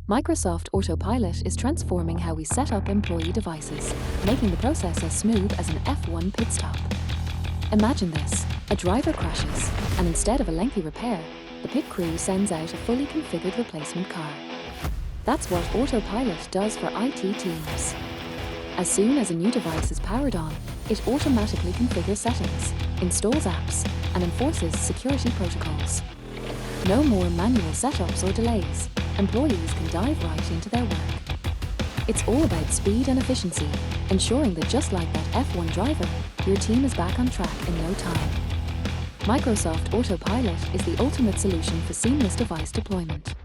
Microsoft Autopilot is transforming how we set up employee devices, making the process as smooth as an F1 pit stop. Imagine this: a driver crashes, and instead of a lengthy repair, the pit crew sends out a fully configured replacement car. That's what Autopilot does for IT teams. As soon as a new device is powered on, it automatically configures settings, installs apps, and enforces security protocols. No more manual setups or delays. Employees can dive right into their work. It's all about speed and efficiency, ensuring that just like that F1 driver, your team is back on track in no time. Microsoft Autopilot is the ultimate solution for seamless device deployment.